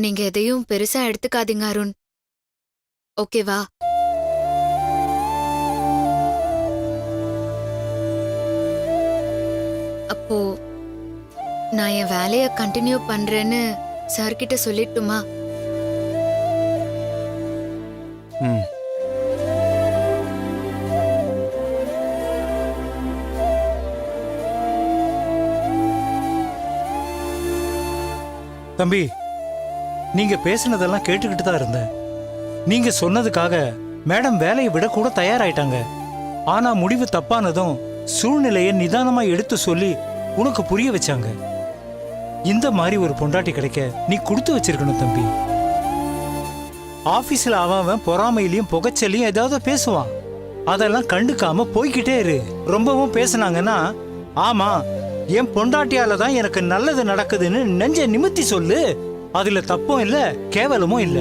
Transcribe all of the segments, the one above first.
நீங்க எதையும் பெருசா எடுத்துக்காதீங்க அருண். ஓகேவா? அப்போ நான் என் வேலைய கண்டினியூ பண்றேன்னு சார் கிட்ட சொல்லிட்டுமா? ம். தம்பி, நீங்க பேசினதெல்லாம் கேட்டுக்கிட்டு தான் இருந்தேன். நீங்க சொன்னதுக்காக மேடம் வேலையை விட கூட தயாராயிட்டாங்க. ஆனா முடிவு தப்பானதும் சூழ்நிலையை நிதானமா எடுத்து சொல்லி உனக்கு புரிய வச்சாங்க. இந்த மாதிரி ஒரு பொண்டாட்டி கிடைக்க நீ கொடுத்து வச்சிருக்கணும் தம்பி. ஆபீஸ்ல அவன் பொறாமையிலையும் புகைச்சலையும் ஏதாவது பேசுவான். அதெல்லாம் கண்டுக்காம போய்கிட்டே இரு. ரொம்பவும் பேசுனாங்கன்னா, ஆமா என் பொண்டாட்டியால தான் எனக்கு நல்லது நடக்குதுன்னு நெஞ்ச நிமித்தி சொல்லு. அதுல தப்பும் இல்ல, கேவலமும் இல்ல.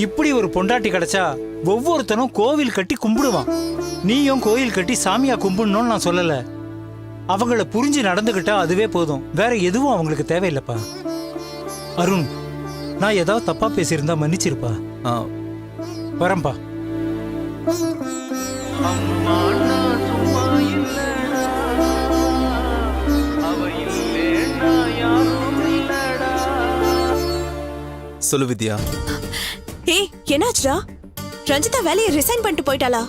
இப்படி ஒரு பொண்டாட்டி கிடைச்சா ஒவ்வொருத்தனும் கோவில் கட்டி கும்பிடுவான். நீயும் கோயில் கட்டி சாமியா கும்பிடணும்னு நான் சொல்லல. அவங்கள புரிஞ்சு நடந்துகிட்டா அதுவே போதும். வேற எதுவும் அவங்களுக்கு தேவையில்லைப்பா. அருண், நான் ஏதாவது தப்பா பேசியிருந்தா மன்னிச்சிருப்பா. வரம்பா. சொல்லு வித்யா. ஏய், என்னாச்சுடா? ரஞ்சிதா வேலையை ரிசைன் பண்ணிட்டு போயிட்டாளா?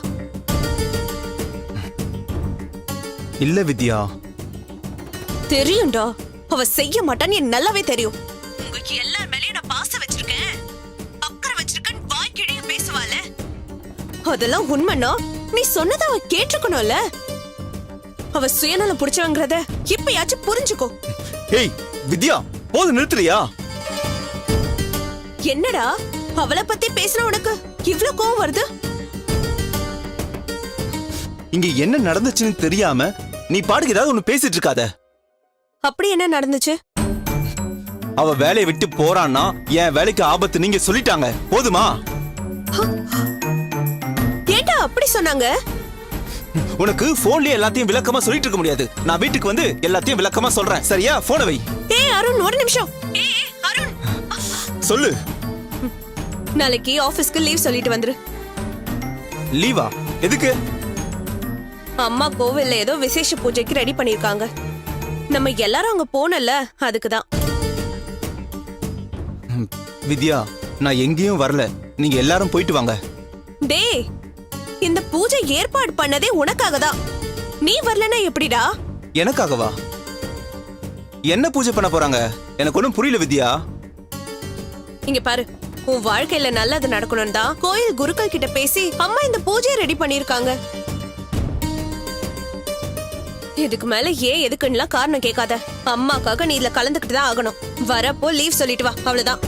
இல்ல வித்யா. தெரியும்டா, அவ செய்ய மாட்டான்னு எனக்கு நல்லாவே தெரியும். உங்களுக்கு எல்லார் மேலயும் நான் பாசம் வச்சிருக்கேன், அக்கறை வச்சிருக்கேன், வாய் கிழிய பேசுவாள. அதெல்லாம் உண்மைன்னா நீ சொன்னதை அவ கேட்டிருக்கணும்ல. அவ சுயநலம் புடிச்சவங்கிறத இப்பயாச்சும் புரிஞ்சுக்கோ. ஏய் வித்யா, போது நிறுத்துறியா? என்னடா அவளை பத்தி பேசின உனக்கு இவ்ளோ கோவம் வருது? இங்க என்ன நடந்துச்சுன்னு தெரியாம நீ பாட்டுக்கு ஏதாவது ஒண்ணு பேசிட்டு இருக்காத. அப்படி என்ன நடந்துச்சு? அவ வேலையை விட்டு போறான்னா என் வேலைக்கு ஆபத்து நீங்க சொல்லிட்டாங்க. போதுமா? ஏண்டா அப்படி சொன்னாங்க? உனக்கு போன்லயே எல்லாத்தையும் விளக்கமா சொல்லிட்டு இருக்க முடியாது. நான் வீட்டுக்கு வந்து எல்லாத்தையும் விளக்கமா சொல்றேன். சரியா? போனை வை. ஏய் அருண், ஒரு நிமிஷம். ஏய் அருண், சொல்லு. நாளைக்கு ஆபீஸ்க்கு லீவ் சொல்லிட்டு வந்துரு. லீவா? எதுக்கு? அம்மா கோவில்ல ஏதோ விசேஷ பூஜைக்கு ரெடி பண்ணிருக்காங்க. நம்ம எல்லாரும் அங்க போனல, அதுக்குதான். வித்யா, நான் எங்கேயும் வரல. நீங்க எல்லாரும் போயிட்டு வாங்க. டேய், இந்த பூஜை ஏற்பாடு பண்ணதே உனக்காக தான். நீ வரலனா எப்படிடா? எனக்காகவா? என்ன பூஜை பண்ண போறாங்க? எனக்கு ஒன்றும் புரியல வித்யா. இங்க பாரு, உன் வாழ்க்கையில நல்லது நடக்கணும் தான் கோயில் குருக்கள் கிட்ட பேசி அம்மா இந்த பூஜையை ரெடி பண்ணிருக்காங்க. இதுக்கு மேல ஏன் எதுக்குன்னு காரணம் கேட்காத. அம்மாக்காக நீ இதுல கலந்துக்கிட்டு தான் ஆகணும். வரப்போ லீவ் சொல்லிட்டு வா, அவ்வளவுதான்.